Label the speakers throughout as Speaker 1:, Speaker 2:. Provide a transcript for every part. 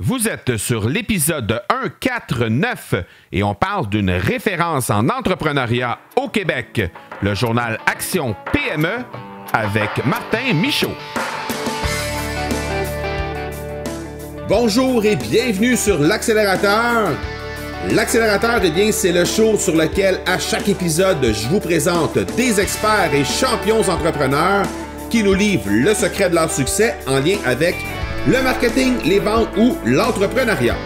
Speaker 1: Vous êtes sur l'épisode 149 et on parle d'une référence en entrepreneuriat au Québec, le journal Action PME avec Martin Michaud.
Speaker 2: Bonjour et bienvenue sur l'Accélérateur. L'Accélérateur, eh bien, c'est le show sur lequel, à chaque épisode, je vous présente des experts et champions entrepreneurs qui nous livrent le secret de leur succès en lien avec le marketing, les ventes ou l'entrepreneuriat.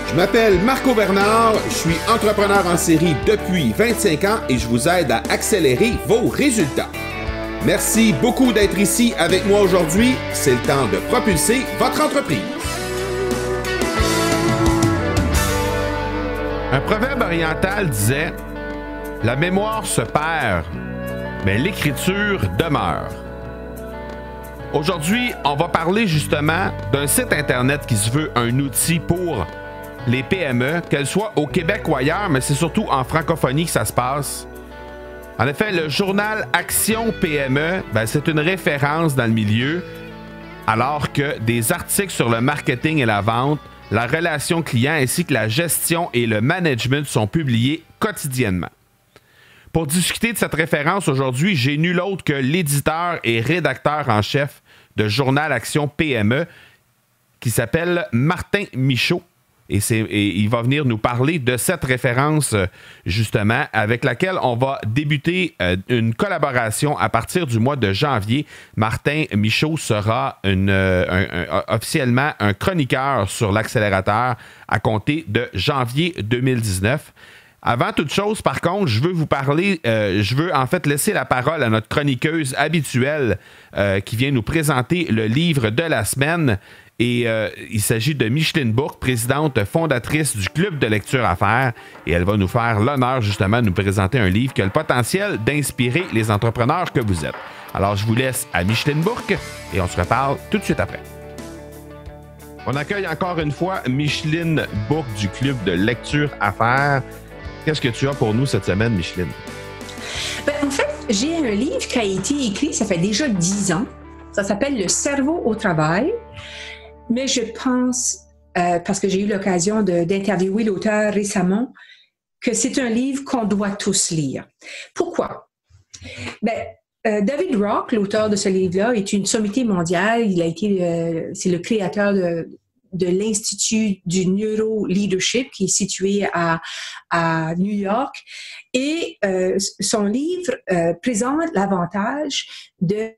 Speaker 2: Je m'appelle Marco Bernard, je suis entrepreneur en série depuis 25 ans et je vous aide à accélérer vos résultats. Merci beaucoup d'être ici avec moi aujourd'hui. C'est le temps de propulser votre entreprise.
Speaker 1: Un proverbe oriental disait « La mémoire se perd, mais l'écriture demeure ». Aujourd'hui, on va parler justement d'un site Internet qui se veut un outil pour les PME, qu'elles soient au Québec ou ailleurs, mais c'est surtout en francophonie que ça se passe. En effet, le journal Action PME, c'est une référence dans le milieu, alors que des articles sur le marketing et la vente, la relation client ainsi que la gestion et le management sont publiés quotidiennement. Pour discuter de cette référence aujourd'hui, j'ai nul autre que l'éditeur et rédacteur en chef de Journal Action PME qui s'appelle Martin Michaud. Et il va venir nous parler de cette référence, justement, avec laquelle on va débuter une collaboration à partir du mois de janvier. Martin Michaud sera officiellement un chroniqueur sur l'accélérateur à compter de janvier 2019. Avant toute chose, par contre, je veux vous parler, je veux en fait laisser la parole à notre chroniqueuse habituelle qui vient nous présenter le livre de la semaine. Et il s'agit de Micheline Bourque, présidente fondatrice du Club de lecture à faire. Et elle va nous faire l'honneur justement de nous présenter un livre qui a le potentiel d'inspirer les entrepreneurs que vous êtes. Alors je vous laisse à Micheline Bourque et on se reparle tout de suite après. On accueille encore une fois Micheline Bourque du Club de lecture à faire. Qu'est-ce que tu as pour nous cette semaine, Micheline?
Speaker 3: En fait, j'ai un livre qui a été écrit, ça fait déjà 10 ans. Ça s'appelle « Le cerveau au travail ». Mais je pense, parce que j'ai eu l'occasion d'interviewer l'auteur récemment, que c'est un livre qu'on doit tous lire. Pourquoi? David Rock, l'auteur de ce livre-là, est une sommité mondiale. C'est le créateur de l'Institut du Neuro-Leadership qui est situé à New York. Et son livre présente l'avantage de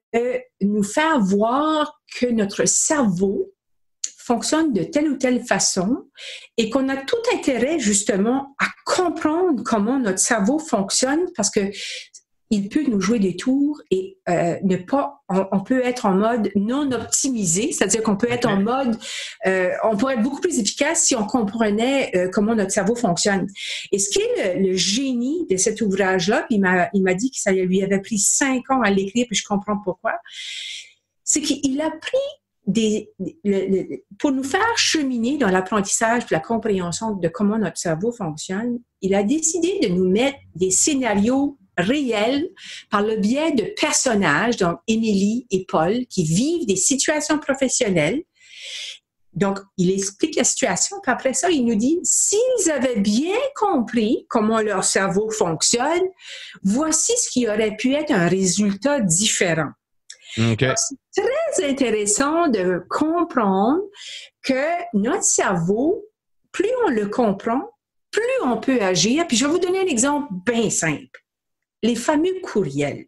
Speaker 3: nous faire voir que notre cerveau fonctionne de telle ou telle façon et qu'on a tout intérêt justement à comprendre comment notre cerveau fonctionne parce que il peut nous jouer des tours et on peut être en mode non optimisé, c'est-à-dire qu'on peut être en mode, on pourrait être beaucoup plus efficace si on comprenait comment notre cerveau fonctionne. Et ce qui est le génie de cet ouvrage-là, puis il m'a dit que ça lui avait pris 5 ans à l'écrire, puis je comprends pourquoi, c'est qu'il a pris pour nous faire cheminer dans l'apprentissage et la compréhension de comment notre cerveau fonctionne, il a décidé de nous mettre des scénarios réels par le biais de personnages, donc Émilie et Paul, qui vivent des situations professionnelles. Donc, il explique la situation, puis après ça, il nous dit, s'ils avaient bien compris comment leur cerveau fonctionne, voici ce qui aurait pu être un résultat différent.
Speaker 1: Okay.
Speaker 3: C'est très intéressant de comprendre que notre cerveau, plus on le comprend, plus on peut agir. Puis je vais vous donner un exemple bien simple. Les fameux courriels.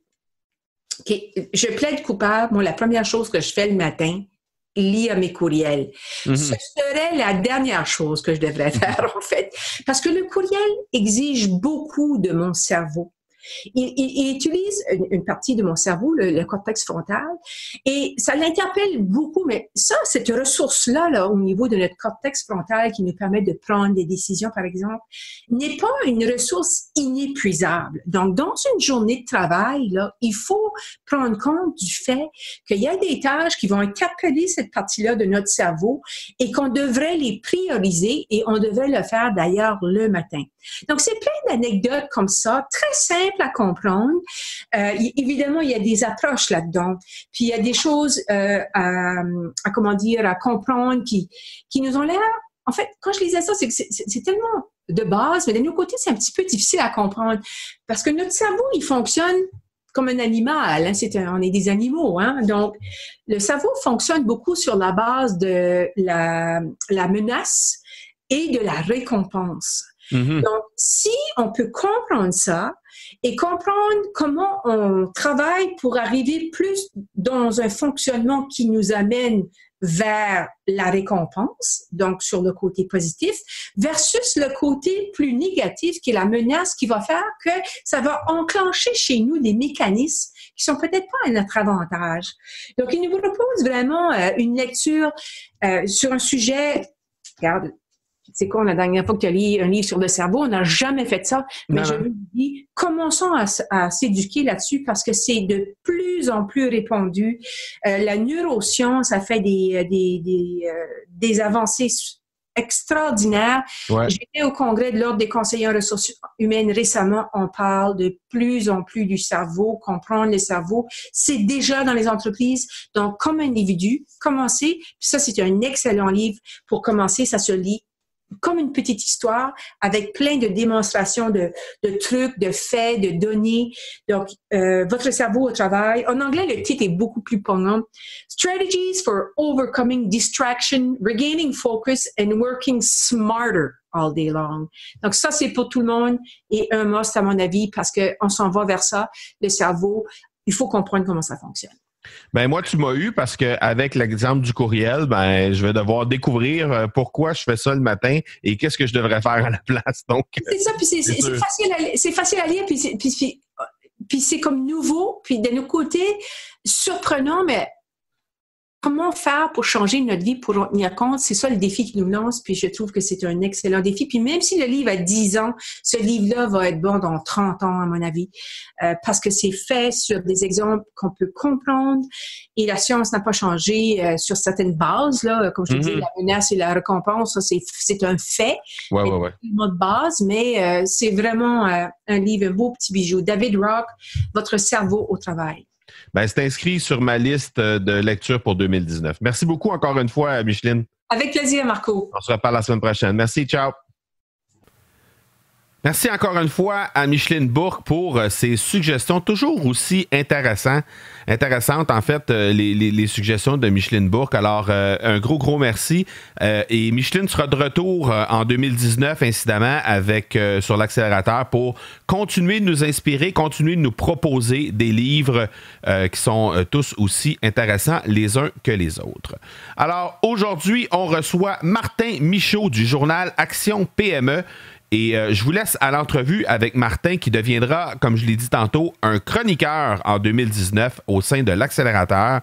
Speaker 3: Okay. Je plaide coupable. Moi, la première chose que je fais le matin, lire mes courriels. Mm-hmm. Ce serait la dernière chose que je devrais faire, en fait. Parce que le courriel exige beaucoup de mon cerveau. Il utilise une partie de mon cerveau, le cortex frontal, et ça l'interpelle beaucoup, mais ça, cette ressource-là, au niveau de notre cortex frontal qui nous permet de prendre des décisions, par exemple, n'est pas une ressource inépuisable. Donc, dans une journée de travail, là, il faut prendre compte du fait qu'il y a des tâches qui vont interpeller cette partie-là de notre cerveau et qu'on devrait les prioriser et on devrait le faire d'ailleurs le matin. Donc, c'est plein d'anecdotes comme ça, très simples peut-être la comprendre. Évidemment, il y a des approches là-dedans. Puis il y a des choses à comprendre qui nous ont l'air. En fait, quand je lisais ça, c'est tellement de base, mais d'un autre côté, c'est un petit peu difficile à comprendre parce que notre cerveau, il fonctionne comme un animal. Hein? On est des animaux. Hein? Donc, le cerveau fonctionne beaucoup sur la base de la menace et de la récompense.
Speaker 1: Mm-hmm.
Speaker 3: Donc, si on peut comprendre ça et comprendre comment on travaille pour arriver plus dans un fonctionnement qui nous amène vers la récompense, donc sur le côté positif, versus le côté plus négatif qui est la menace qui va faire que ça va enclencher chez nous des mécanismes qui sont peut-être pas à notre avantage. Donc, il nous propose vraiment une lecture sur un sujet. Regarde, c'est quoi la dernière fois que tu as lu un livre sur le cerveau? On n'a jamais fait ça. Mais je me dis, commençons à s'éduquer là-dessus parce que c'est de plus en plus répandu. La neuroscience a fait des avancées extraordinaires.
Speaker 1: Ouais.
Speaker 3: J'étais au congrès de l'Ordre des conseillers en ressources humaines récemment. On parle de plus en plus du cerveau, comprendre le cerveau. C'est déjà dans les entreprises. Donc, comme individu, commencez. Puis ça, c'est un excellent livre pour commencer. Ça se lit comme une petite histoire avec plein de démonstrations de trucs, de faits, de données. Donc, votre cerveau au travail. En anglais, le titre est beaucoup plus poignant. Strategies for overcoming distraction, regaining focus and working smarter all day long. Donc, ça, c'est pour tout le monde et un must, à mon avis, parce qu'on s'en va vers ça. Le cerveau, il faut comprendre comment ça fonctionne.
Speaker 1: Ben moi, tu m'as eu parce que avec l'exemple du courriel, ben je vais devoir découvrir pourquoi je fais ça le matin et qu'est-ce que je devrais faire à la place. Donc
Speaker 3: c'est ça, puis c'est facile à lire, puis c'est comme nouveau, puis de nos côtés surprenant, mais comment faire pour changer notre vie, pour en tenir compte? C'est ça le défi qui nous lance, puis je trouve que c'est un excellent défi. Puis même si le livre a 10 ans, ce livre-là va être bon dans 30 ans, à mon avis, parce que c'est fait sur des exemples qu'on peut comprendre et la science n'a pas changé sur certaines bases, là, comme je te dis, la menace et la récompense, ça, c'est un fait.
Speaker 1: Ouais.
Speaker 3: De base, mais c'est vraiment un livre, un beau petit bijou. David Rock, Votre cerveau au travail.
Speaker 1: Ben, c'est inscrit sur ma liste de lecture pour 2019. Merci beaucoup encore une fois, Micheline.
Speaker 3: Avec plaisir, Marco.
Speaker 1: On se reparle la semaine prochaine. Merci, ciao. Merci encore une fois à Micheline Bourque pour ses suggestions toujours aussi intéressantes en fait, les suggestions de Micheline Bourque. Alors, un gros merci. Et Micheline sera de retour en 2019, incidemment, avec sur l'accélérateur pour continuer de nous inspirer, continuer de nous proposer des livres qui sont tous aussi intéressants les uns que les autres. Alors, aujourd'hui, on reçoit Martin Michaud du journal Action PME. Et je vous laisse à l'entrevue avec Martin qui deviendra, comme je l'ai dit tantôt, un chroniqueur en 2019 au sein de l'accélérateur.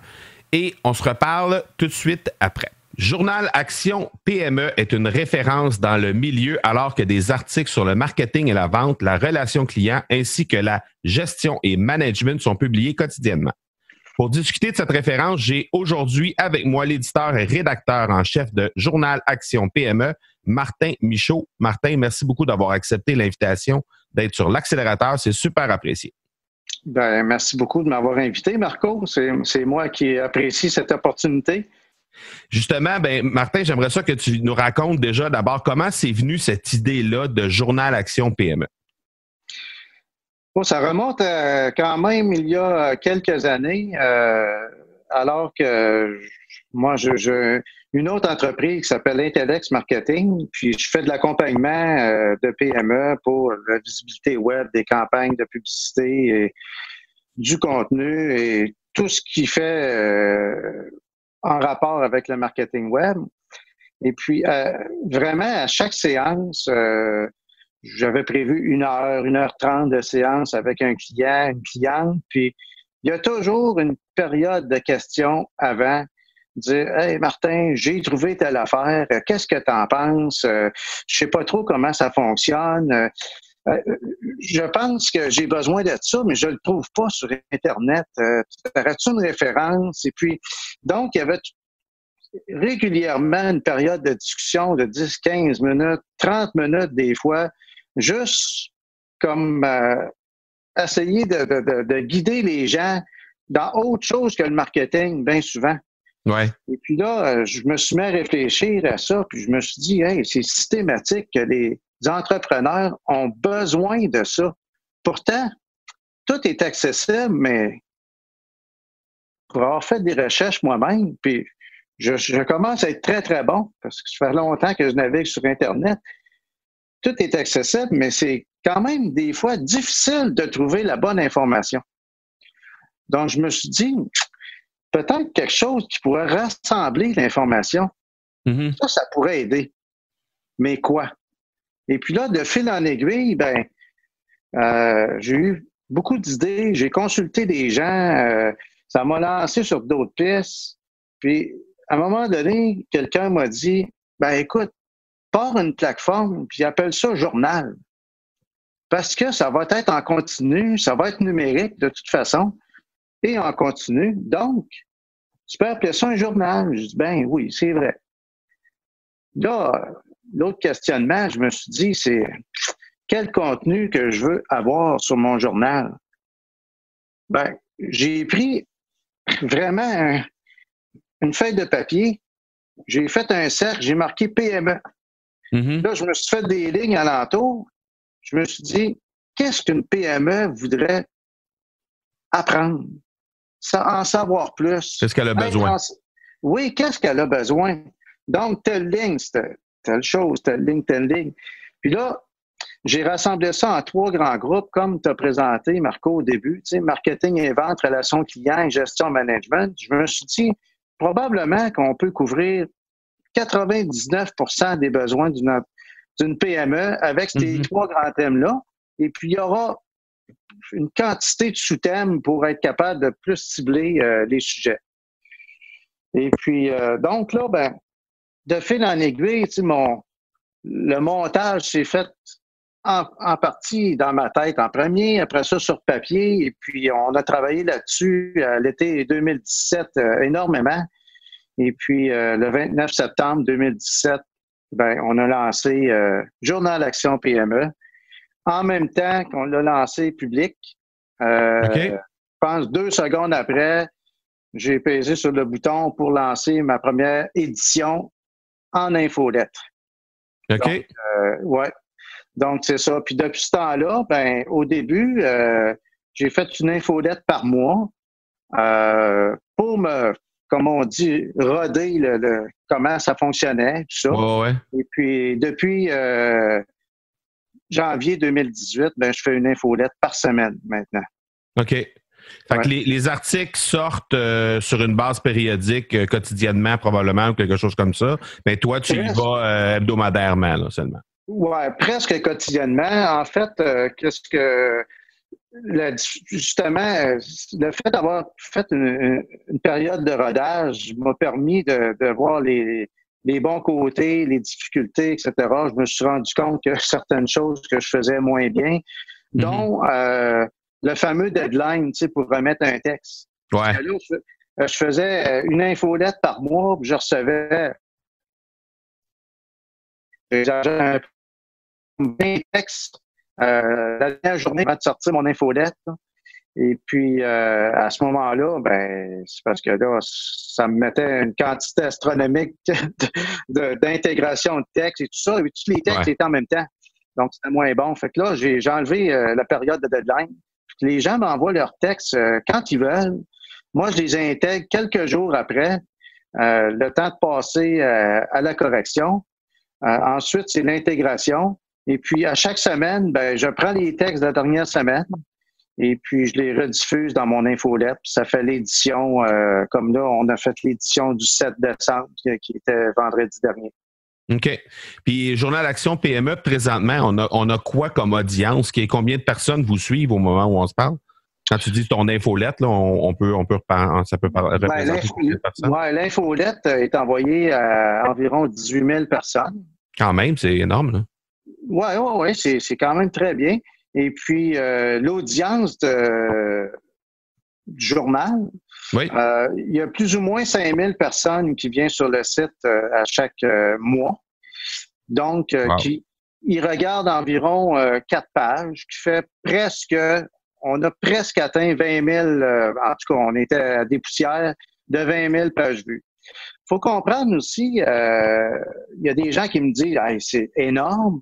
Speaker 1: Et on se reparle tout de suite après. Journal Action PME est une référence dans le milieu alors que des articles sur le marketing et la vente, la relation client ainsi que la gestion et management sont publiés quotidiennement. Pour discuter de cette référence, j'ai aujourd'hui avec moi l'éditeur et rédacteur en chef de Journal Action PME, Martin Michaud. Martin, merci beaucoup d'avoir accepté l'invitation d'être sur l'accélérateur. C'est super apprécié.
Speaker 4: Ben, merci beaucoup de m'avoir invité, Marco. C'est moi qui apprécie cette opportunité.
Speaker 1: Justement, ben, Martin, j'aimerais ça que tu nous racontes déjà d'abord comment c'est venu cette idée-là de Journal Action PME.
Speaker 4: Bon, ça remonte quand même il y a quelques années, alors que moi, j'ai une autre entreprise qui s'appelle Intellex Marketing, puis je fais de l'accompagnement de PME pour la visibilité web, des campagnes de publicité, et du contenu et tout ce qui fait en rapport avec le marketing web. Et puis, vraiment, à chaque séance, j'avais prévu 1h30 de séance avec un client, une cliente, puis il y a toujours une période de questions avant, dire « Hey Martin, j'ai trouvé telle affaire, qu'est-ce que tu en penses? Je sais pas trop comment ça fonctionne. Je pense que j'ai besoin de ça, mais je le trouve pas sur Internet. Aurais-tu une référence? » Et puis, donc, il y avait régulièrement une période de discussion de 10, 15 minutes, 30 minutes des fois, juste comme essayer de guider les gens dans autre chose que le marketing, bien souvent.
Speaker 1: Ouais.
Speaker 4: Et puis là, je me suis mis à réfléchir à ça, puis je me suis dit, hey, c'est systématique que les entrepreneurs ont besoin de ça. Pourtant, tout est accessible, mais pour avoir fait des recherches moi-même, puis je commence à être très, très bon, parce que ça fait longtemps que je navigue sur Internet. Tout est accessible, mais c'est quand même des fois difficile de trouver la bonne information. Donc, je me suis dit, peut-être quelque chose qui pourrait rassembler l'information.
Speaker 1: Mm-hmm.
Speaker 4: Ça pourrait aider. Mais quoi? Et puis là, de fil en aiguille, j'ai eu beaucoup d'idées, j'ai consulté des gens, ça m'a lancé sur d'autres pistes. Puis, à un moment donné, quelqu'un m'a dit, écoute, pars une plateforme, puis appelle ça journal. Parce que ça va être en continu, ça va être numérique de toute façon, et en continu. Donc, tu peux appeler ça un journal. Je dis, oui, c'est vrai. Là, l'autre questionnement, je me suis dit, c'est quel contenu que je veux avoir sur mon journal? J'ai pris vraiment une feuille de papier, j'ai fait un cercle, j'ai marqué PME.
Speaker 1: Mm-hmm.
Speaker 4: Là, je me suis fait des lignes alentour. Je me suis dit, qu'est-ce qu'une PME voudrait apprendre? En savoir plus.
Speaker 1: Qu'est-ce qu'elle a besoin?
Speaker 4: Oui, qu'est-ce qu'elle a besoin? Donc, telle ligne, c'est telle chose, telle ligne. Puis là, j'ai rassemblé ça en 3 grands groupes, comme tu as présenté, Marco, au début, marketing et vente, relations clients et gestion management. Je me suis dit, probablement qu'on peut couvrir 99% des besoins d'une PME avec ces 3 grands thèmes-là. Et puis, il y aura une quantité de sous-thèmes pour être capable de plus cibler les sujets. Et puis, donc là, de fil en aiguille, le montage s'est fait en partie dans ma tête en premier, après ça sur papier, et puis on a travaillé là-dessus l'été 2017 énormément. Et puis, le 29 septembre 2017, on a lancé Journal Action PME. En même temps qu'on l'a lancé public, je pense 2 secondes après, j'ai pesé sur le bouton pour lancer ma première édition en infolettre.
Speaker 1: OK.
Speaker 4: Donc, ouais. Donc, c'est ça. Puis depuis ce temps-là, au début, j'ai fait une infolette par mois pour me, comme on dit, roder comment ça fonctionnait, tout ça.
Speaker 1: Ouais.
Speaker 4: Et puis, depuis janvier 2018, je fais une infolette par semaine maintenant.
Speaker 1: OK. Fait que les articles sortent sur une base périodique, quotidiennement probablement, ou quelque chose comme ça. Mais toi, tu y vas hebdomadairement, là, seulement.
Speaker 4: Oui, presque quotidiennement. En fait, justement, le fait d'avoir fait une période de rodage m'a permis de voir les bons côtés, les difficultés, etc. Je me suis rendu compte que certaines choses que je faisais moins bien, dont le fameux deadline, pour remettre un texte.
Speaker 1: Ouais.
Speaker 4: Là, je faisais une infolette par mois, puis je recevais 20 textes la dernière journée avant de sortir mon infolette. Et puis, à ce moment-là, c'est parce que là, ça me mettait une quantité astronomique d'intégration de texte et tout ça. Et tous les textes étaient en même temps. Donc, c'était moins bon. Fait que là, j'ai enlevé la période de deadline. Les gens m'envoient leurs textes quand ils veulent. Moi, je les intègre quelques jours après, le temps de passer à la correction. Ensuite, c'est l'intégration. Et puis, à chaque semaine, je prends les textes de la dernière semaine et puis je les rediffuse dans mon infolette. Puis ça fait l'édition, comme là, on a fait l'édition du 7 décembre, qui était vendredi dernier.
Speaker 1: OK. Puis, Journal Action PME, présentement, on a quoi comme audience? Combien de personnes vous suivent au moment où on se parle? Quand tu dis ton infolette, là, ça peut représenter combien de personnes?
Speaker 4: Oui, l'infolette est envoyée à environ 18 000 personnes.
Speaker 1: Quand même, c'est énorme, là.
Speaker 4: Oui, c'est quand même très bien. Et puis, l'audience du journal, il y a plus ou moins 5 000 personnes qui viennent sur le site à chaque mois. Donc, ils regardent environ 4 pages, qui fait presque on a presque atteint 20 000, en tout cas, on était à des poussières de 20 000 pages vues. Il faut comprendre aussi, il y a des gens qui me disent hey, c'est énorme.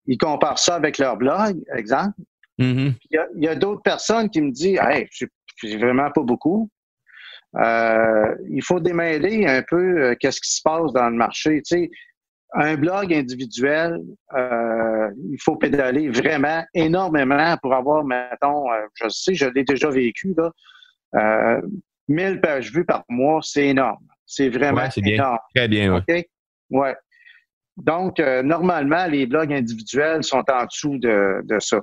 Speaker 4: Ils comparent ça avec leur blog, exemple.
Speaker 1: Mm-hmm.
Speaker 4: Il y a d'autres personnes qui me disent hey, c'est vraiment pas beaucoup. Il faut démêler un peu qu'est-ce qui se passe dans le marché. Tu sais, un blog individuel, il faut pédaler vraiment énormément pour avoir, mettons, je sais, je l'ai déjà vécu, là, 1000 pages vues par mois, c'est énorme. C'est vraiment
Speaker 1: c'est bien.
Speaker 4: énorme.
Speaker 1: Très bien, oui.
Speaker 4: Okay? Ouais. Donc, normalement, les blogs individuels sont en dessous de ça.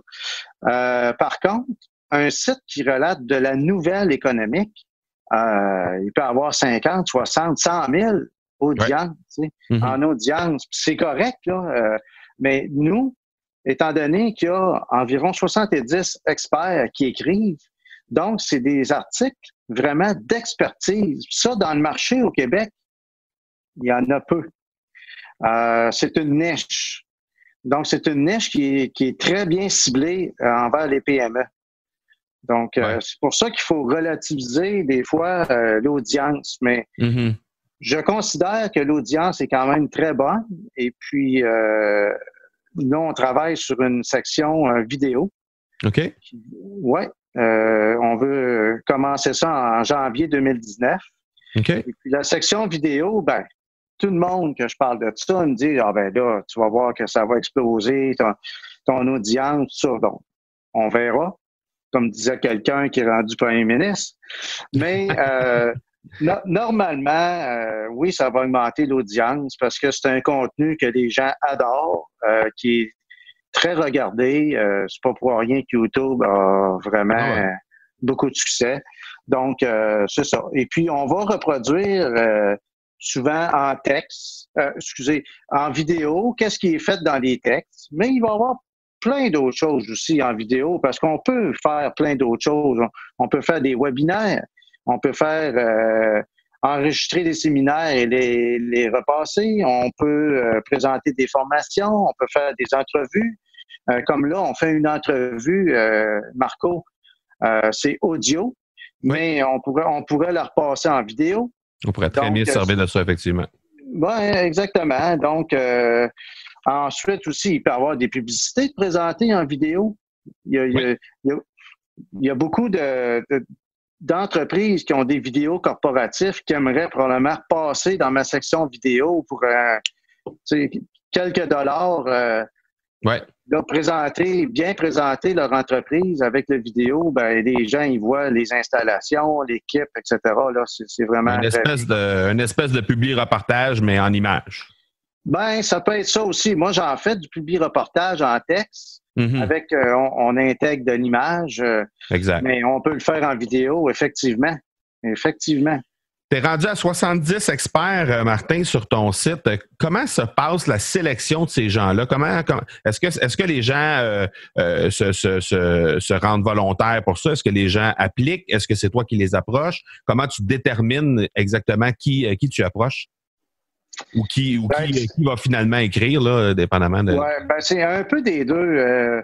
Speaker 4: Par contre, un site qui relate de la nouvelle économique, il peut avoir 50, 60, 100 000 audiences, en audience. C'est correct, là. Mais nous, étant donné qu'il y a environ 70 experts qui écrivent, donc c'est des articles vraiment d'expertise. Ça, dans le marché au Québec, il y en a peu. C'est une niche. Donc, c'est une niche qui est très bien ciblée envers les PME. Donc, c'est pour ça qu'il faut relativiser des fois l'audience. Mais je considère que l'audience est quand même très bonne. Et puis, nous, on travaille sur une section vidéo.
Speaker 1: OK.
Speaker 4: Oui. On veut commencer ça en janvier 2019.
Speaker 1: OK.
Speaker 4: Et puis, la section vidéo, ben, tout le monde que je parle de ça me dit, ah ben là, tu vas voir que ça va exploser, ton audience, tout ça. Donc, on verra, comme disait quelqu'un qui est rendu premier ministre. Mais normalement, oui, ça va augmenter l'audience parce que c'est un contenu que les gens adorent, qui est très regardé. C'est pas pour rien que YouTube a vraiment beaucoup de succès. Donc, c'est ça. Et puis, on va reproduire souvent en texte, en vidéo, qu'est-ce qui est fait dans les textes, mais il va y avoir plein d'autres choses aussi en vidéo parce qu'on peut faire plein d'autres choses. On peut faire des webinaires, on peut faire enregistrer des séminaires et les repasser, on peut présenter des formations, on peut faire des entrevues. Comme là, on fait une entrevue, Marco, c'est audio, mais on pourrait la repasser en vidéo.
Speaker 1: On pourrait très bien se servir de ça, effectivement.
Speaker 4: Oui, exactement. Donc, ensuite aussi, il peut y avoir des publicités de présenter en vidéo. Il y a beaucoup d'entreprises qui ont des vidéos corporatifs qui aimeraient probablement passer dans ma section vidéo pour quelques dollars. Bien présenter leur entreprise avec la vidéo, ben les gens ils voient les installations, l'équipe, etc. Là, c'est vraiment
Speaker 1: une espèce de publi-reportage, mais en images.
Speaker 4: Ben, ça peut être ça aussi. Moi, j'en fais du publi-reportage en texte. Avec on intègre de l'image.
Speaker 1: Exact.
Speaker 4: Mais on peut le faire en vidéo, effectivement. Effectivement.
Speaker 1: Tu es rendu à 70 experts, Martin, sur ton site. Comment se passe la sélection de ces gens-là? Est-ce que les gens se rendent volontaires pour ça? Est-ce que les gens appliquent? Est-ce que c'est toi qui les approches? Comment tu détermines exactement qui tu approches? Ou qui va finalement écrire, là, dépendamment de...
Speaker 4: Oui, ben c'est un peu des deux.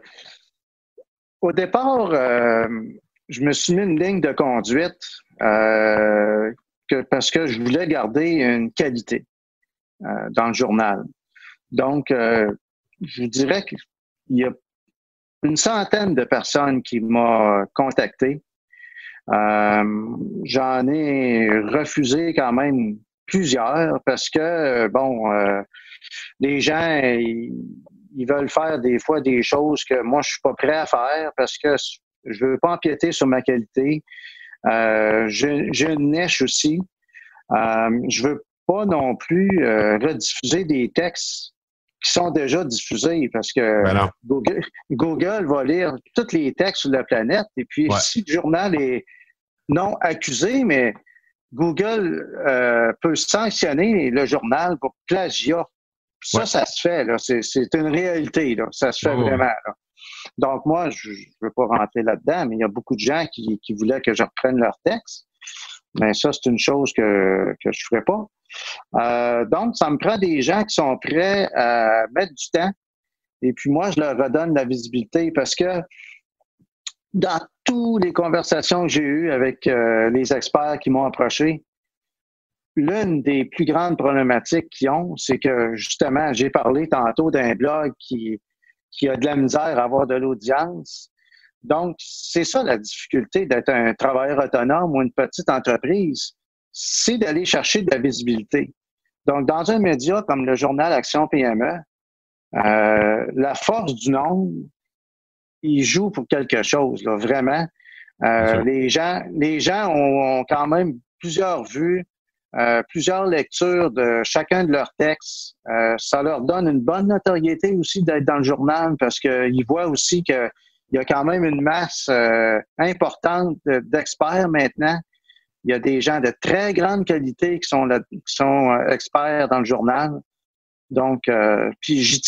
Speaker 4: Au départ, je me suis mis une ligne de conduite parce que je voulais garder une qualité dans le journal. Donc, je dirais qu'il y a une centaine de personnes qui m'ont contacté. J'en ai refusé quand même plusieurs parce que, les gens, ils veulent faire des fois des choses que moi, je suis pas prêt à faire parce que je veux pas empiéter sur ma qualité. J'ai une niche aussi. Je veux pas non plus rediffuser des textes qui sont déjà diffusés parce que Google va lire tous les textes sur la planète et puis si le journal est non accusé, mais Google peut sanctionner le journal pour plagiat. Ça se fait, là. C'est une réalité, là. Ça se fait vraiment, là. Donc, moi, je ne veux pas rentrer là-dedans, mais il y a beaucoup de gens qui voulaient que je reprenne leur texte. Mais ça, c'est une chose que je ne ferai pas. Donc, ça me prend des gens qui sont prêts à mettre du temps. Et puis, moi, je leur redonne la visibilité parce que dans toutes les conversations que j'ai eues avec les experts qui m'ont approché, l'une des plus grandes problématiques qu'ils ont, c'est que, justement, j'ai parlé tantôt d'un blog qui a de la misère à avoir de l'audience. Donc, c'est ça la difficulté d'être un travailleur autonome ou une petite entreprise, c'est d'aller chercher de la visibilité. Donc, dans un média comme le journal Action PME, la force du nombre, il joue pour quelque chose, là, vraiment. Les gens ont quand même plusieurs vues, plusieurs lectures de chacun de leurs textes. Ça leur donne une bonne notoriété aussi d'être dans le journal parce qu'ils voient aussi qu'il y a quand même une masse importante d'experts maintenant. Il y a des gens de très grande qualité qui sont experts dans le journal. Donc, puis j'y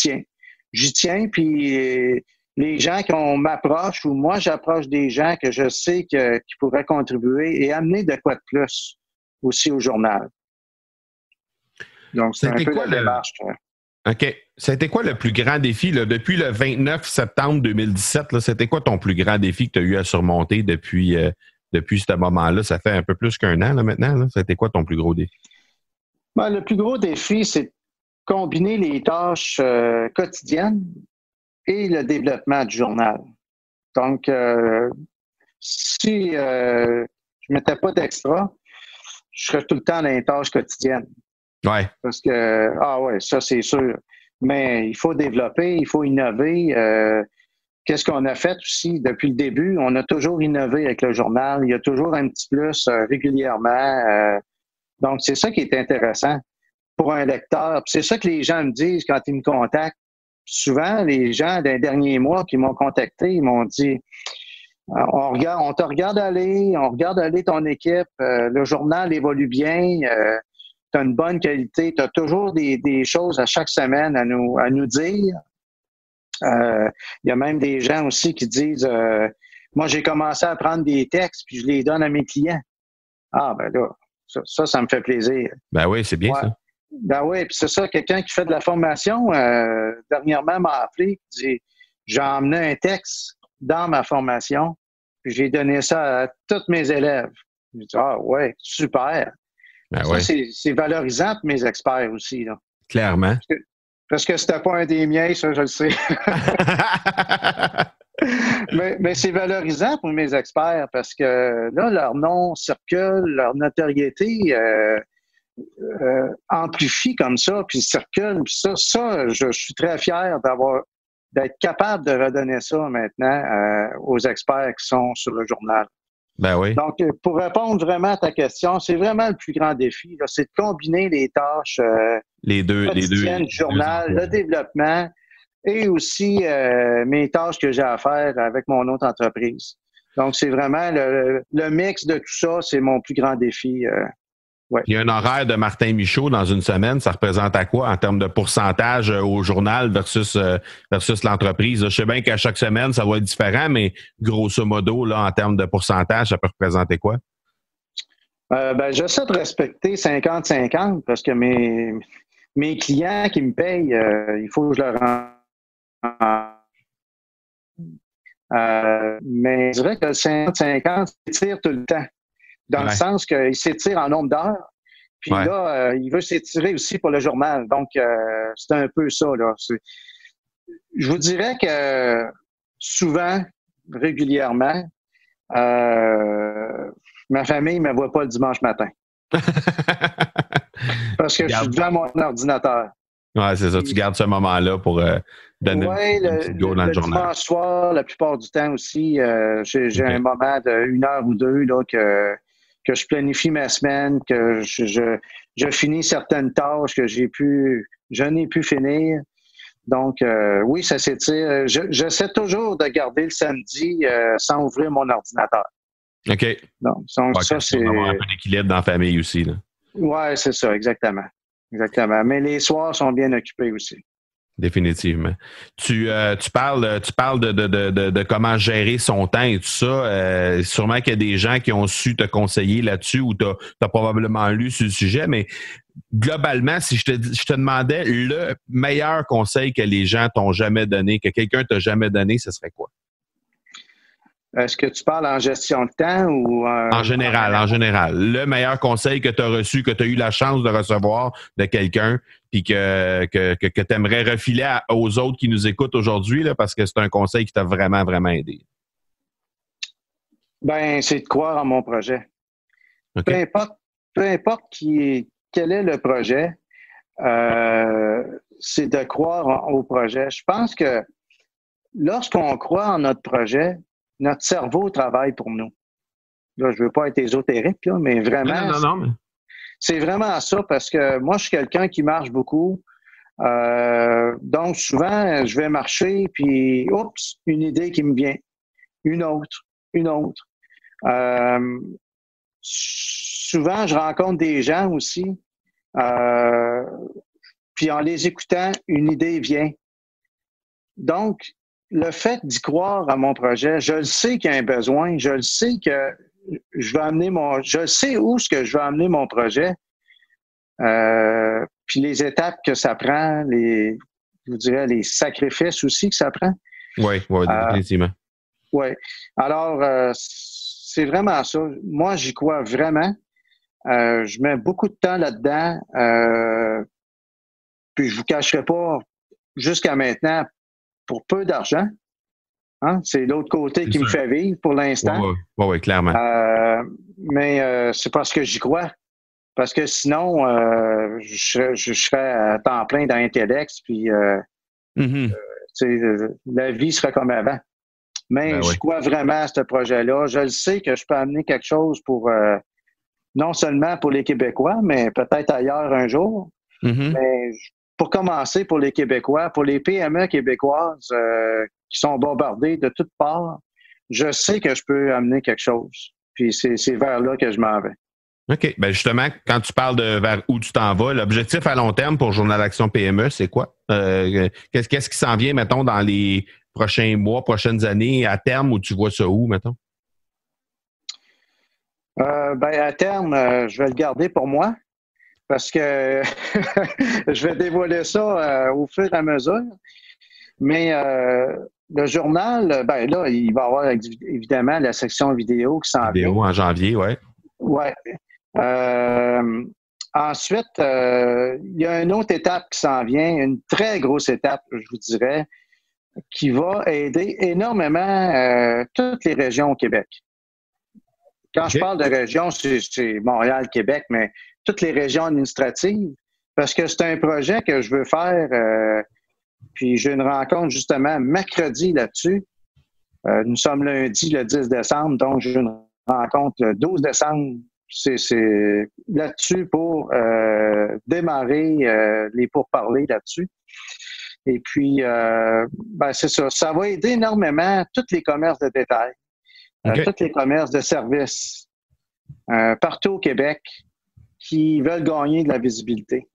Speaker 4: tiens. Puis les gens qu'on m'approche ou moi j'approche des gens que je sais qui pourraient contribuer et amener de quoi de plus aussi au journal. Donc, c'est un peu la démarche.
Speaker 1: OK. C'était quoi le plus grand défi là, depuis le 29 septembre 2017? Là, c'était quoi ton plus grand défi que tu as eu à surmonter depuis ce moment-là? Ça fait un peu plus qu'un an là, maintenant. Là. C'était quoi ton plus gros défi?
Speaker 4: Ben, le plus gros défi, c'est combiner les tâches quotidiennes et le développement du journal. Donc, si je ne mettais pas d'extra, je serais tout le temps dans les tâches quotidiennes.
Speaker 1: Ouais.
Speaker 4: Parce que, ça c'est sûr. Mais il faut développer, il faut innover. Qu'est-ce qu'on a fait aussi depuis le début? On a toujours innové avec le journal. Il y a toujours un petit plus régulièrement. Donc, c'est ça qui est intéressant pour un lecteur. Puis c'est ça que les gens me disent quand ils me contactent. Souvent, les gens des derniers mois qui m'ont contacté, ils m'ont dit on te regarde aller ton équipe, le journal évolue bien, tu as une bonne qualité, tu as toujours des choses à chaque semaine à nous dire. Il y a même des gens aussi qui disent moi, j'ai commencé à prendre des textes puis je les donne à mes clients. Ah, ben là, ça me fait plaisir.
Speaker 1: Ben oui, c'est bien ça.
Speaker 4: Ben oui, puis c'est ça, quelqu'un qui fait de la formation, dernièrement m'a appelé, il dit j'ai emmené un texte dans ma formation, puis j'ai donné ça à tous mes élèves. J'ai dit ah ouais, super.
Speaker 1: Ben
Speaker 4: ça, c'est valorisant pour mes experts aussi. Là.
Speaker 1: Clairement.
Speaker 4: Parce que c'était pas un des miens, ça, je le sais. mais c'est valorisant pour mes experts parce que là, leur nom circule, leur notoriété amplifie comme ça, puis circule. Puis ça, je suis très fier d'être capable de redonner ça maintenant aux experts qui sont sur le journal.
Speaker 1: Ben oui.
Speaker 4: Donc, pour répondre vraiment à ta question, c'est vraiment le plus grand défi, là, c'est de combiner les tâches
Speaker 1: les deux
Speaker 4: du journal, le développement et aussi mes tâches que j'ai à faire avec mon autre entreprise. Donc, c'est vraiment le mix de tout ça, c'est mon plus grand défi. Ouais.
Speaker 1: Il y a un horaire de Martin Michaud dans une semaine, ça représente à quoi en termes de pourcentage au journal versus l'entreprise? Je sais bien qu'à chaque semaine, ça va être différent, mais grosso modo, là, en termes de pourcentage, ça peut représenter quoi?
Speaker 4: J'essaie de respecter 50-50 parce que mes clients qui me payent, il faut que je leur mais je dirais que le 50-50 s'étire tout le temps. Dans le sens qu'il s'étire en nombre d'heures. Puis là, il veut s'étirer aussi pour le journal. Donc, c'est un peu ça. Là. Je vous dirais que souvent, régulièrement, ma famille ne me voit pas le dimanche matin. Parce que je suis devant mon ordinateur.
Speaker 1: Oui, c'est ça. Tu gardes ce moment-là pour donner un petit go dans le journal.
Speaker 4: Dimanche soir, la plupart du temps aussi, j'ai un moment de 1 heure ou 2 là, que je planifie ma semaine, que je finis certaines tâches que je n'ai pu finir. Donc, oui, ça s'étire. J'essaie toujours de garder le samedi sans ouvrir mon ordinateur.
Speaker 1: OK.
Speaker 4: Donc ça, c'est...
Speaker 1: avoir un peu d'équilibre dans la famille aussi.
Speaker 4: Oui, c'est ça, exactement. Exactement. Mais les soirs sont bien occupés aussi.
Speaker 1: Définitivement. Tu parles de comment gérer son temps et tout ça. Sûrement qu'il y a des gens qui ont su te conseiller là-dessus ou tu as probablement lu sur le sujet, mais globalement, si je te demandais le meilleur conseil que les gens t'ont jamais donné, que quelqu'un t'a jamais donné, ce serait quoi?
Speaker 4: Est-ce que tu parles en gestion de temps ou
Speaker 1: en général. Le meilleur conseil que tu as reçu, que tu as eu la chance de recevoir de quelqu'un, puis que tu aimerais refiler aux autres qui nous écoutent aujourd'hui, là, parce que c'est un conseil qui t'a vraiment, vraiment aidé.
Speaker 4: Ben, c'est de croire en mon projet.
Speaker 1: Okay.
Speaker 4: Peu importe quel est le projet, c'est de croire au projet. Je pense que lorsqu'on croit en notre projet, notre cerveau travaille pour nous. Là, je veux pas être ésotérique, là, mais vraiment,
Speaker 1: mais...
Speaker 4: c'est vraiment ça, parce que moi, je suis quelqu'un qui marche beaucoup. Donc, souvent, je vais marcher, puis, oups, une idée qui me vient. Une autre. Souvent, je rencontre des gens aussi, puis en les écoutant, une idée vient. Donc, le fait d'y croire à mon projet, je le sais qu'il y a un besoin, je le sais que je sais où est-ce que je veux amener mon projet, puis les étapes que ça prend, je vous dirais les sacrifices aussi que ça prend.
Speaker 1: Oui, définitivement.
Speaker 4: Oui. Alors, c'est vraiment ça. Moi, j'y crois vraiment. Je mets beaucoup de temps là-dedans. Puis je vous cacherai pas, jusqu'à maintenant, pour peu d'argent. Hein? C'est l'autre côté qui me fait vivre pour l'instant.
Speaker 1: Oui, clairement.
Speaker 4: Mais c'est parce que j'y crois. Parce que sinon, je serais à temps plein dans Intellex, puis la vie serait comme avant. Mais je crois vraiment à ce projet-là. Je le sais que je peux amener quelque chose pour non seulement pour les Québécois, mais peut-être ailleurs un jour. Mais pour commencer, pour les Québécois, pour les PME québécoises qui sont bombardées de toutes parts, je sais que je peux amener quelque chose. Puis c'est vers là que je m'en vais.
Speaker 1: OK. Ben justement, quand tu parles de vers où tu t'en vas, l'objectif à long terme pour Journal Action PME, c'est quoi? Qu'est-ce qui s'en vient, mettons, dans les prochains mois, prochaines années, à terme, où tu vois ça où, mettons?
Speaker 4: À terme, je vais le garder pour moi parce que je vais dévoiler ça au fur et à mesure. Mais le journal, là, il va y avoir évidemment la section vidéo qui s'en vient.
Speaker 1: Vidéo en janvier, oui.
Speaker 4: Oui. Ensuite, il y a une autre étape qui s'en vient, une très grosse étape, je vous dirais, qui va aider énormément toutes les régions au Québec. Quand je parle de région, c'est Montréal, Québec, mais toutes les régions administratives, parce que c'est un projet que je veux faire, puis j'ai une rencontre justement mercredi là-dessus. Nous sommes lundi, le 10 décembre, donc j'ai une rencontre le 12 décembre. C'est là-dessus pour démarrer les pourparlers là-dessus. Et puis, c'est ça. Ça va aider énormément tous les commerces de détail, tous les commerces de services partout au Québec qui veulent gagner de la visibilité.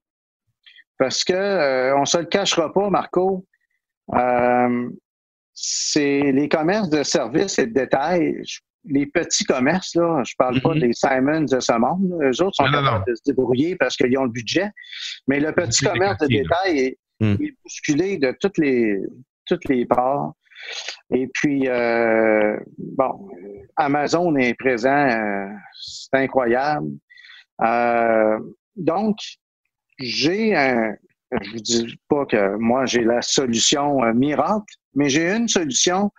Speaker 4: Parce que on se le cachera pas, Marco, c'est les commerces de services et de détail. Les petits commerces, là, je parle pas des Simons de ce monde. Eux autres sont capables de se débrouiller parce qu'ils ont le budget. Mais le petit commerce de détail est bousculé de toutes les parts. Et puis, Amazon est présent. C'est incroyable. Donc, je vous dis pas que moi, j'ai la solution miracle, mais j'ai une solution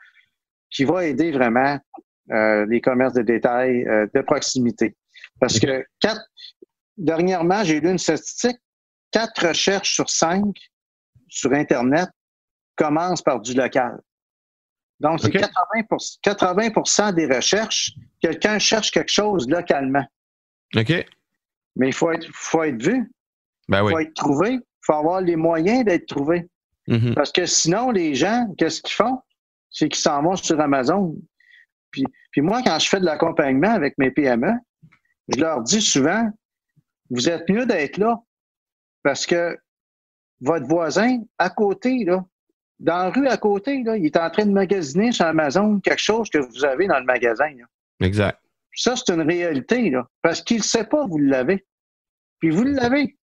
Speaker 4: qui va aider vraiment les commerces de détail de proximité. Parce que dernièrement, j'ai lu une statistique, 4 recherches sur 5 sur Internet commencent par du local. Donc, c'est 80% des recherches, quelqu'un cherche quelque chose localement.
Speaker 1: OK.
Speaker 4: Mais il faut être vu.
Speaker 1: Ben oui.
Speaker 4: Il faut être trouvé. Il faut avoir les moyens d'être trouvé. Parce que sinon, les gens, qu'est-ce qu'ils font? C'est qu'ils s'en vont sur Amazon. Puis moi, quand je fais de l'accompagnement avec mes PME, je leur dis souvent, vous êtes mieux d'être là parce que votre voisin, à côté, là, dans la rue à côté, là, il est en train de magasiner sur Amazon quelque chose que vous avez dans le magasin. Là.
Speaker 1: Exact.
Speaker 4: Ça, c'est une réalité, là, parce qu'il ne sait pas que vous l'avez. Puis vous l'avez.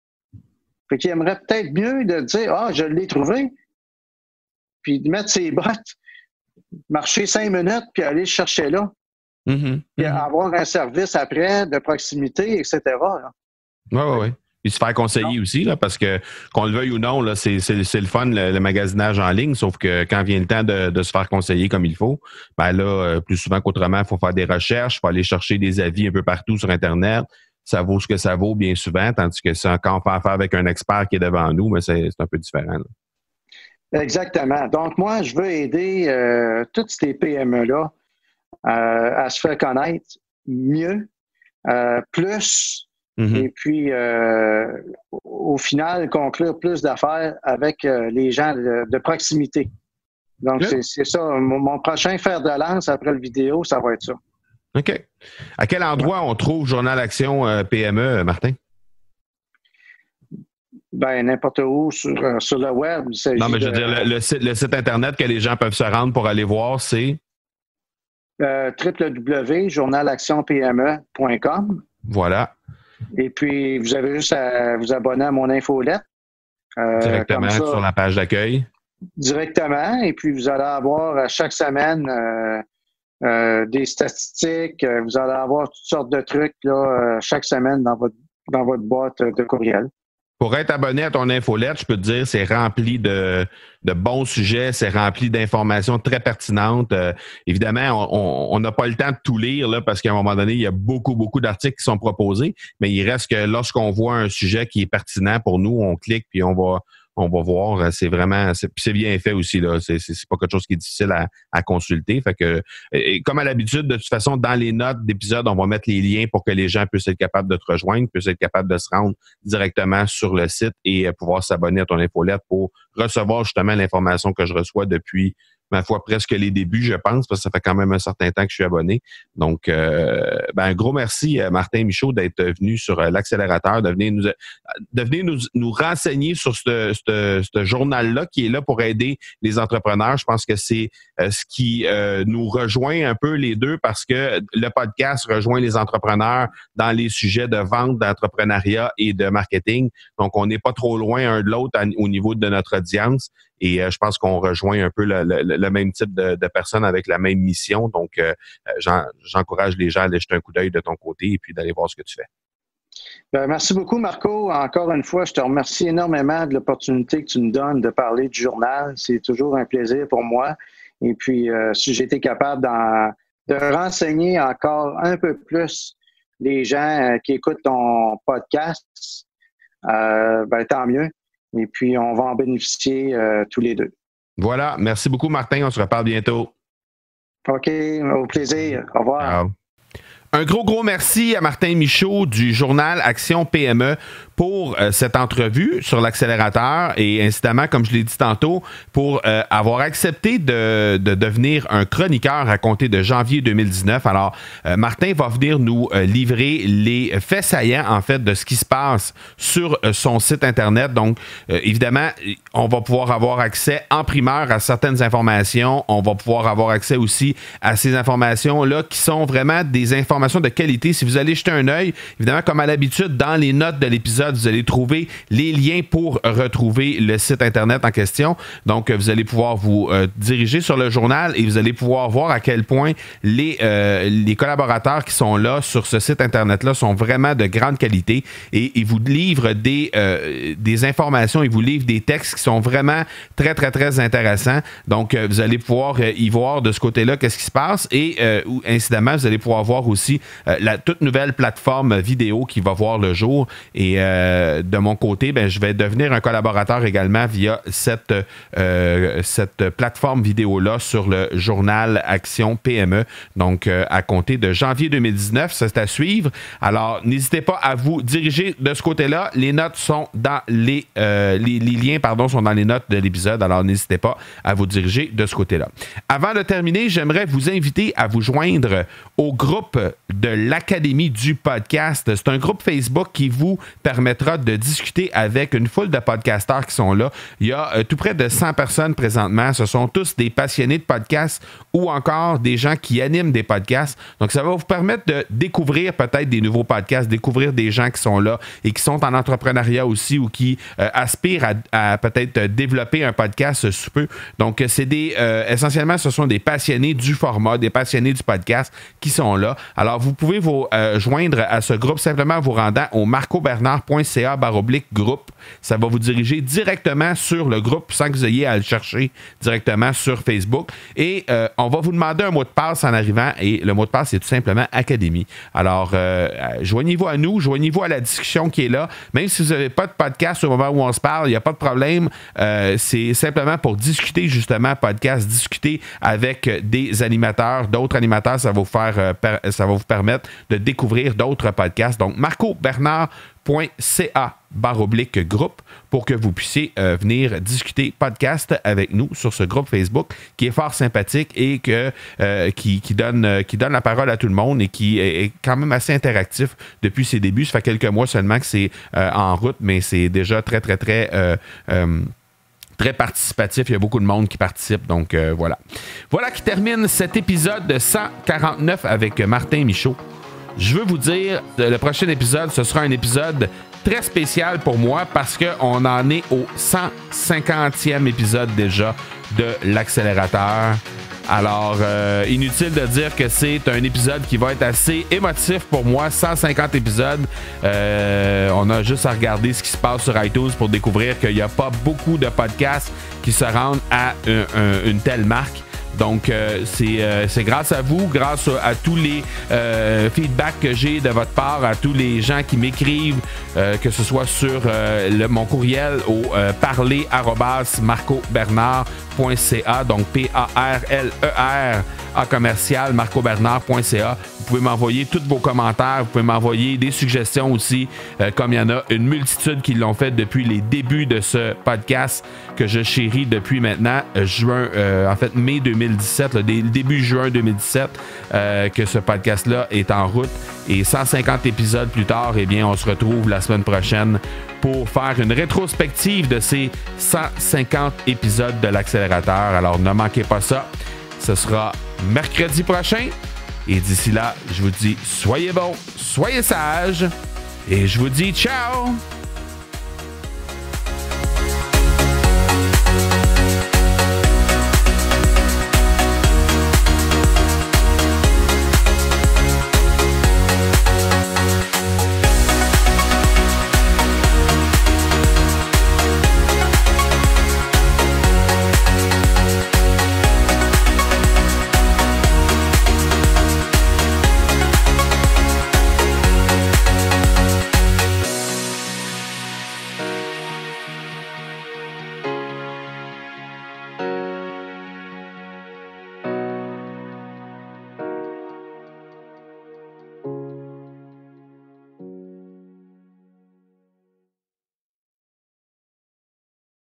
Speaker 4: Fait qu'il aimerait peut-être mieux de dire, je l'ai trouvé, puis de mettre ses bottes, marcher 5 minutes puis aller le chercher là. Puis avoir un service après de proximité, etc.
Speaker 1: Oui. Puis se faire conseiller aussi, là, parce que, qu'on le veuille ou non, là, c'est le fun, le magasinage en ligne, sauf que quand vient le temps de se faire conseiller comme il faut, ben là, plus souvent qu'autrement, il faut faire des recherches, il faut aller chercher des avis un peu partout sur Internet. Ça vaut ce que ça vaut bien souvent, tandis que quand on fait affaire avec un expert qui est devant nous, ben c'est un peu différent. Là.
Speaker 4: Exactement. Donc, moi, je veux aider toutes ces PME-là à se faire connaître mieux, plus, et puis au final, conclure plus d'affaires avec les gens de proximité. Donc, c'est ça. Mon prochain fer de lance après le vidéo, ça va être ça.
Speaker 1: OK. À quel endroit on trouve Journal Action PME, Martin?
Speaker 4: Ben, n'importe où sur le web.
Speaker 1: Non, mais je veux dire, le site Internet que les gens peuvent se rendre pour aller voir, c'est?
Speaker 4: www.journalactionpme.com.
Speaker 1: Voilà.
Speaker 4: Et puis, vous avez juste à vous abonner à mon infolette.
Speaker 1: Directement sur la page d'accueil.
Speaker 4: Directement. Et puis, vous allez avoir chaque semaine des statistiques. Vous allez avoir toutes sortes de trucs là, chaque semaine dans votre boîte de courriel.
Speaker 1: Pour être abonné à ton infolette, je peux te dire, c'est rempli de bons sujets, c'est rempli d'informations très pertinentes. Évidemment, on n'a pas le temps de tout lire là, parce qu'à un moment donné, il y a beaucoup d'articles qui sont proposés, mais il reste que lorsqu'on voit un sujet qui est pertinent pour nous, on clique puis on va voir. C'est vraiment, c'est bien fait aussi là. C'est pas quelque chose qui est difficile à consulter. Fait que, comme à l'habitude, de toute façon, dans les notes d'épisode, on va mettre les liens pour que les gens puissent être capables de te rejoindre, puissent être capables de se rendre directement sur le site et pouvoir s'abonner à ton infolette pour recevoir justement l'information que je reçois depuis, ma foi, presque les débuts, je pense, parce que ça fait quand même un certain temps que je suis abonné. Donc, un gros merci, Martin Michaud, d'être venu sur l'accélérateur, de venir nous renseigner sur ce journal-là qui est là pour aider les entrepreneurs. Je pense que c'est ce qui nous rejoint un peu les deux parce que le podcast rejoint les entrepreneurs dans les sujets de vente, d'entrepreneuriat et de marketing. Donc, on n'est pas trop loin un de l'autre au niveau de notre audience. Et je pense qu'on rejoint un peu le même type de personnes avec la même mission. Donc, j'encourage les gens à aller jeter un coup d'œil de ton côté et puis d'aller voir ce que tu fais.
Speaker 4: Bien, merci beaucoup, Marco. Encore une fois, je te remercie énormément de l'opportunité que tu nous donnes de parler du journal. C'est toujours un plaisir pour moi. Et puis, si j'ai été capable de renseigner encore un peu plus les gens qui écoutent ton podcast, tant mieux. Et puis, on va en bénéficier tous les deux.
Speaker 1: Voilà. Merci beaucoup, Martin. On se reparle bientôt.
Speaker 4: OK. Au plaisir. Au revoir.
Speaker 1: Ciao. Un gros merci à Martin Michaud du journal Action PME pour cette entrevue sur l'accélérateur et incidemment, comme je l'ai dit tantôt, pour avoir accepté de devenir un chroniqueur à compter de janvier 2019. Alors, Martin va venir nous livrer les faits saillants, en fait, de ce qui se passe sur son site Internet. Donc, évidemment, on va pouvoir avoir accès en primeur à certaines informations. On va pouvoir avoir accès aussi à ces informations-là qui sont vraiment des informations de qualité. Si vous allez jeter un œil, évidemment, comme à l'habitude, dans les notes de l'épisode, vous allez trouver les liens pour retrouver le site Internet en question. Donc, vous allez pouvoir vous diriger sur le journal et vous allez pouvoir voir à quel point les collaborateurs qui sont là sur ce site Internet-là sont vraiment de grande qualité et ils vous livrent des informations, ils vous livrent des textes qui sont vraiment très intéressants. Donc, vous allez pouvoir y voir de ce côté-là qu'est-ce qui se passe et incidemment, vous allez pouvoir voir aussi la toute nouvelle plateforme vidéo qui va voir le jour. Et de mon côté, je vais devenir un collaborateur également via cette plateforme vidéo-là sur le journal Action PME. Donc, à compter de janvier 2019, c'est à suivre. Alors, n'hésitez pas à vous diriger de ce côté-là. Les notes sont dans les liens, sont dans les notes de l'épisode. Alors, n'hésitez pas à vous diriger de ce côté-là. Avant de terminer, j'aimerais vous inviter à vous joindre au groupe de l'Académie du podcast. C'est un groupe Facebook qui vous permettra de discuter avec une foule de podcasteurs qui sont là. Il y a tout près de 100 personnes présentement. Ce sont tous des passionnés de podcasts ou encore des gens qui animent des podcasts. Donc, ça va vous permettre de découvrir peut-être des nouveaux podcasts, découvrir des gens qui sont là et qui sont en entrepreneuriat aussi ou qui aspirent à peut-être développer un podcast sous peu. Donc, c'est essentiellement, ce sont des passionnés du format, des passionnés du podcast qui sont là. Alors, vous pouvez vous joindre à ce groupe simplement en vous rendant au marcobernard.ca/groupe. Ça va vous diriger directement sur le groupe sans que vous ayez à le chercher directement sur Facebook. Et on va vous demander un mot de passe en arrivant. Et le mot de passe, c'est tout simplement Académie. Alors, joignez-vous à nous, joignez-vous à la discussion qui est là. Même si vous n'avez pas de podcast au moment où on se parle, il n'y a pas de problème. C'est simplement pour discuter justement podcast, discuter avec des animateurs, d'autres animateurs. Ça va vous permettre de découvrir d'autres podcasts. Donc, marcobernard.ca/groupe pour que vous puissiez venir discuter podcast avec nous sur ce groupe Facebook qui est fort sympathique et qui donne la parole à tout le monde et qui est quand même assez interactif depuis ses débuts. Ça fait quelques mois seulement que c'est en route, mais c'est déjà très, très, très... très participatif. Il y a beaucoup de monde qui participe. Donc, voilà. Voilà qui termine cet épisode 149 avec Martin Michaud. Je veux vous dire, le prochain épisode, ce sera un épisode très spécial pour moi parce qu'on en est au 150e épisode déjà de l'Accélérateur. Alors, inutile de dire que c'est un épisode qui va être assez émotif pour moi. 150 épisodes. On a juste à regarder ce qui se passe sur iTunes pour découvrir qu'il n'y a pas beaucoup de podcasts qui se rendent à une telle marque. Donc, c'est grâce à vous, grâce à tous les feedbacks que j'ai de votre part, à tous les gens qui m'écrivent, que ce soit sur mon courriel au parler@marcobernard.ca, donc parler@marcobernard.ca. Vous pouvez m'envoyer tous vos commentaires, vous pouvez m'envoyer des suggestions aussi, comme il y en a une multitude qui l'ont fait depuis les débuts de ce podcast que je chéris depuis maintenant mai 2017, début juin 2017, que ce podcast-là est en route. Et 150 épisodes plus tard, eh bien, on se retrouve la semaine prochaine pour faire une rétrospective de ces 150 épisodes de l'Accélérateur. Alors, ne manquez pas ça. Ce sera mercredi prochain. Et d'ici là, je vous dis, soyez bons, soyez sages. Et je vous dis ciao!